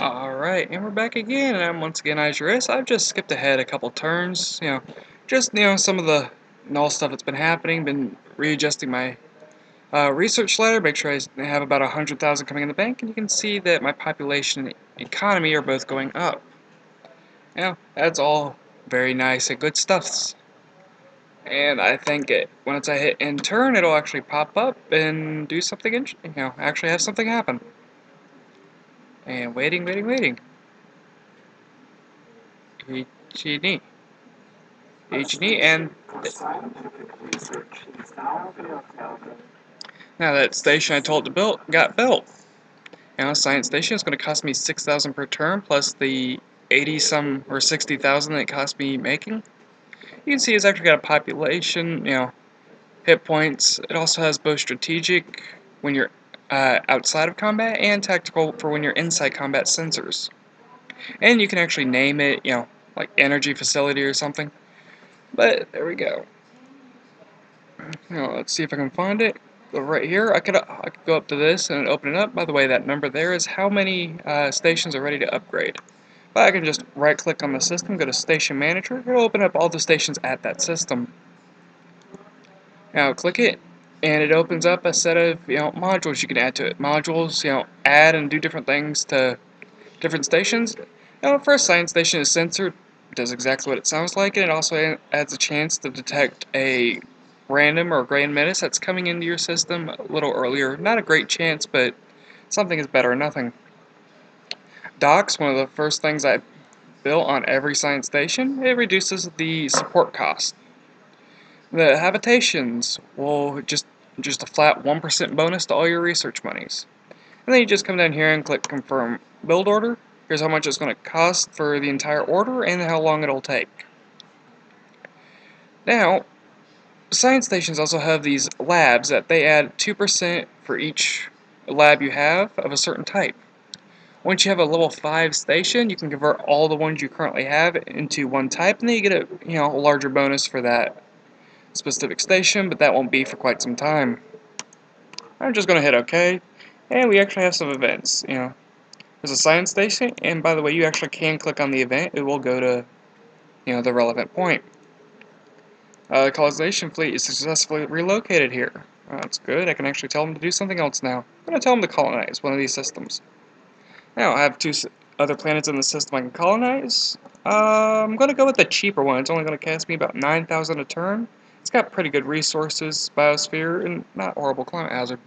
Alright, and we're back again, and I'm once again Iejir. I've just skipped ahead a couple turns, just, some of the null stuff that's been happening, been readjusting my research ladder, make sure I have about 100,000 coming in the bank, and you can see that my population and economy are both going up. That's all very nice and good stuff. And I think once I hit end turn, it'll actually pop up and do something interesting, actually have something happen. And waiting. Iejir. Iejir, and now that station I told to build got built. Now science station is going to cost me 6,000 per turn plus the 80 some or 60,000 that it cost me making. You can see it's actually got a population, hit points. It also has both strategic when you're outside of combat and tactical for when you're inside combat sensors. And you can actually name it, like energy facility or something. But there we go. Let's see if I can find it. Go right here. I could go up to this and open it up. By the way, that number there is how many stations are ready to upgrade. But I can just right-click on the system, go to Station Manager. It'll open up all the stations at that system. Now click it, and it opens up a set of modules you can add to it. Modules, add and do different things to different stations. First science station is censored. It does exactly what it sounds like, and it also adds a chance to detect a random or grand menace that's coming into your system a little earlier. Not a great chance, but something is better than nothing. Docks, one of the first things I built on every science station. It reduces the support cost. The habitations will just a flat 1% bonus to all your research monies. And then you just come down here and click confirm build order. Here's how much it's going to cost for the entire order and how long it'll take. Now, science stations also have these labs that they add 2% for each lab you have of a certain type. Once you have a level 5 station, you can convert all the ones you currently have into one type, and then you get a larger bonus for that specific station, but that won't be for quite some time. I'm just going to hit OK, and we actually have some events. There's a science station, and by the way, you actually can click on the event. It will go to the relevant point. The colonization fleet is successfully relocated here. That's good. I can actually tell them to do something else now. I'm going to tell them to colonize one of these systems. Now, I have two other planets in the system I can colonize. I'm going to go with the cheaper one. It's only going to cost me about 9,000 a turn. It's got pretty good resources, biosphere, and not horrible climate hazard.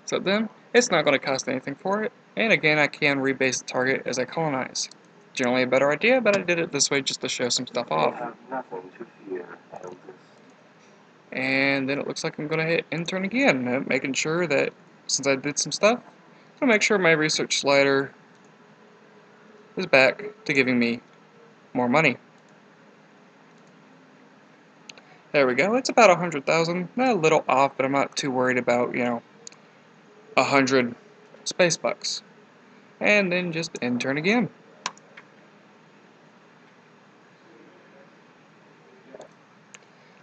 So then, it's not going to cost anything for it. And again, I can rebase the target as I colonize. Generally a better idea, but I did it this way just to show some stuff off. And then it looks like I'm going to hit end turn again, making sure that since I did some stuff, I'm going to make sure my research slider is back to giving me more money. There we go. It's about 100,000. A little off, but I'm not too worried about, 100 space bucks. And then just end turn again.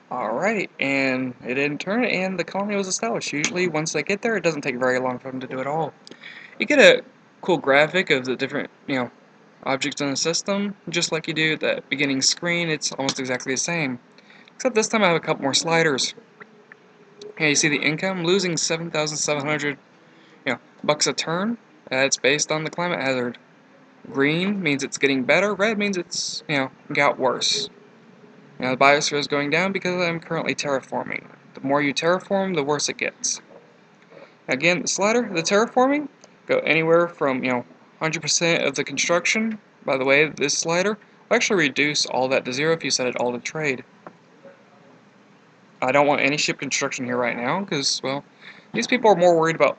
Alright, and it didn't turn, and the colony was established. Usually, once they get there, it doesn't take very long for them to do it all. You get a cool graphic of the different, objects in the system, just like you do at the beginning screen. It's almost exactly the same. Except this time I have a couple more sliders. Here you see the income, losing 7,700, bucks a turn. It's based on the climate hazard. Green means it's getting better. Red means it's, got worse. Now the biosphere is going down because I'm currently terraforming. The more you terraform, the worse it gets. Again, the slider, the terraforming, go anywhere from 100% of the construction. By the way, this slider will actually reduce all that to 0 if you set it all to trade. I don't want any ship construction here right now because, well, these people are more worried about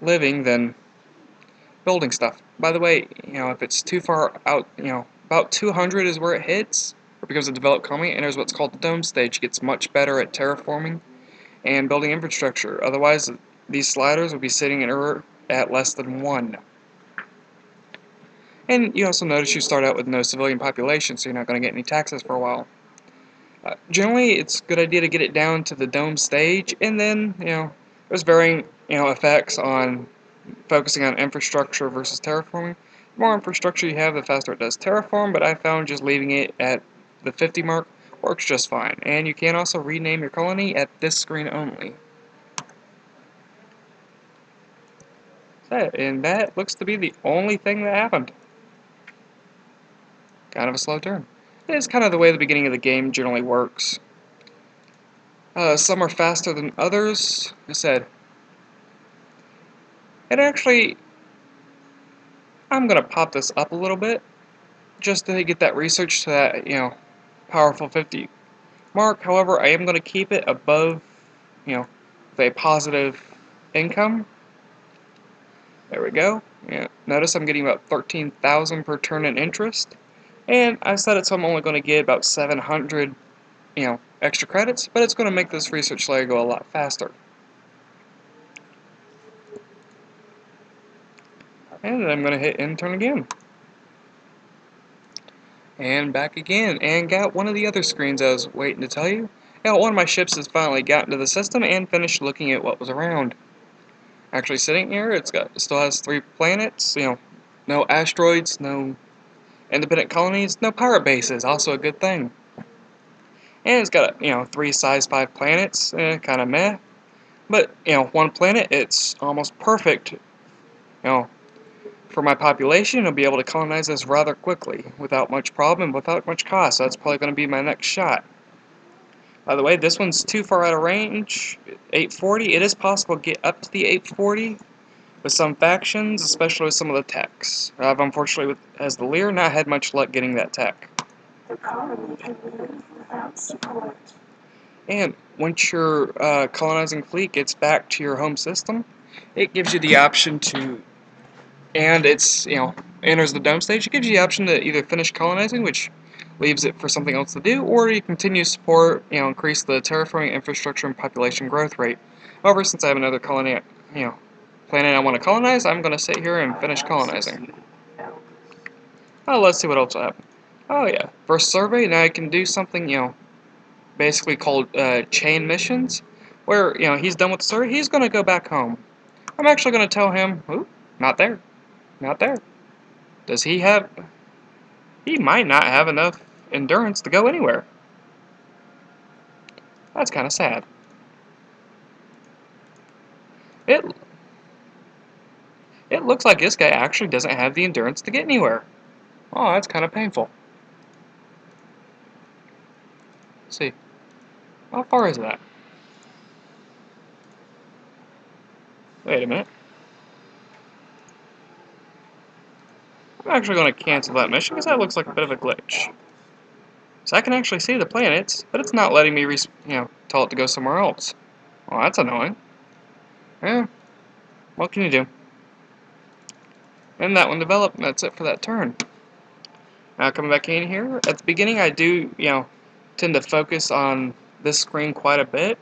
living than building stuff. By the way, if it's too far out, about 200 is where it hits. Becomes a developed colony, and there's what's called the dome stage. It gets much better at terraforming and building infrastructure. Otherwise, these sliders will be sitting in Ur at less than 1. And you also notice you start out with no civilian population, so you're not going to get any taxes for a while. Generally, it's a good idea to get it down to the dome stage, and then, there's varying, effects on focusing on infrastructure versus terraforming. The more infrastructure you have, the faster it does terraform, but I found just leaving it at the 50 mark works just fine. And you can also rename your colony at this screen only. And that looks to be the only thing that happened. Kind of a slow turn. It is kind of the way the beginning of the game generally works. Some are faster than others. I said, and actually, I'm going to pop this up a little bit just to get that research to that, powerful 50 mark. However, I am going to keep it above, with a positive income. There we go. Yeah. Notice I'm getting about 13,000 per turn in interest. And I set it so I'm only going to get about 700, extra credits, but it's going to make this research layer go a lot faster. And then I'm going to hit intern again. And back again, and got one of the other screens I was waiting to tell you. Now, one of my ships has finally gotten to the system and finished looking at what was around. Actually sitting here, it still has 3 planets, no asteroids, no independent colonies, no pirate bases, also a good thing. And it's got, 3 size 5 planets, kind of meh. But, 1 planet, it's almost perfect, for my population. I'll be able to colonize this rather quickly, without much problem, without much cost. So that's probably going to be my next shot. By the way, this one's too far out of range, 840. It is possible to get up to the 840 with some factions, especially with some of the techs. I've unfortunately, as the Lear, not had much luck getting that tech. The colony can live without support. And once your colonizing fleet gets back to your home system, it gives you the option to, and it's, enters the dome stage, it gives you the option to either finish colonizing, which leaves it for something else to do, or you continue to support, increase the terraforming infrastructure and population growth rate. However, since I have another colony, planet I want to colonize, I'm going to sit here and finish colonizing. Oh, let's see what else I have. Oh yeah, first survey, now I can do something, basically called chain missions, where, he's done with the survey, he's going to go back home. I'm actually going to tell him, ooh, not there, not there. Does he have... He might not have enough endurance to go anywhere. That's kind of sad. It looks like this guy actually doesn't have the endurance to get anywhere. Oh, that's kind of painful. Let's see. How far is that? Wait a minute. I'm actually going to cancel that mission because that looks like a bit of a glitch. So I can actually see the planets, but it's not letting me, tell it to go somewhere else. Well, that's annoying. Yeah, what can you do? And that one developed, and that's it for that turn. Now coming back in here, at the beginning I do, tend to focus on this screen quite a bit.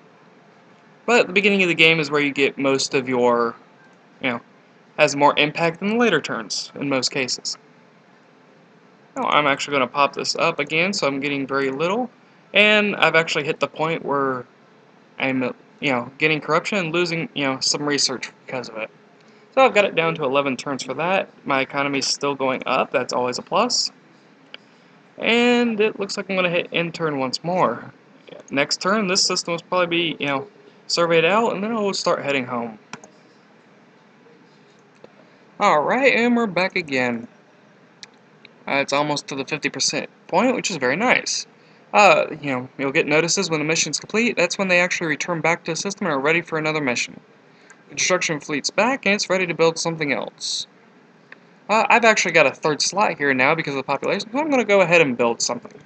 But at the beginning of the game is where you get most of your, has more impact than the later turns, in most cases. Now I'm actually going to pop this up again, so I'm getting very little. And I've actually hit the point where I'm, getting corruption and losing, some research because of it. So I've got it down to 11 turns for that. My economy's still going up, that's always a plus. And it looks like I'm going to hit end turn once more. Next turn, this system will probably be, surveyed out, and then we'll start heading home. Alright, and we're back again. It's almost to the 50% point, which is very nice. You'll get notices when the mission's complete. That's when they actually return back to the system and are ready for another mission. Construction fleet's back, and it's ready to build something else. I've actually got a third slot here now because of the population, so I'm going to go ahead and build something.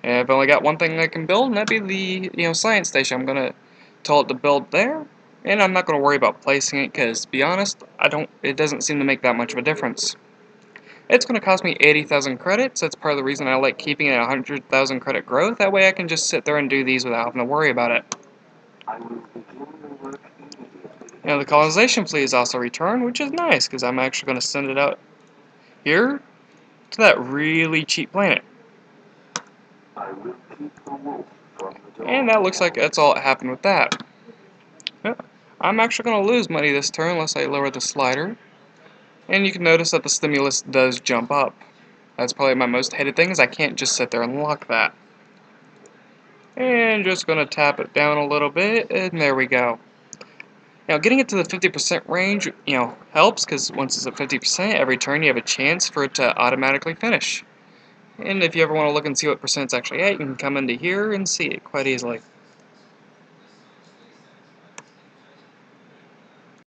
And I've only got one thing I can build, and that'd be the, science station. I'm going to tell it to build there, and I'm not going to worry about placing it, because, to be honest, it doesn't seem to make that much of a difference. It's going to cost me 80,000 credits. That's part of the reason I like keeping it at 100,000 credit growth. That way I can just sit there and do these without having to worry about it. The colonization fleet is also returned, which is nice, because I'm actually going to send it out here to that really cheap planet. And that looks like that's all that happened with that. I'm actually going to lose money this turn unless I lower the slider. And you can notice that the stimulus does jump up. That's probably my most hated thing, is I can't just sit there and lock that. And just going to tap it down a little bit, and there we go. Now, getting it to the 50% range, helps, because once it's at 50%, every turn you have a chance for it to automatically finish. And if you ever want to look and see what percent it's actually at, you can come into here and see it quite easily.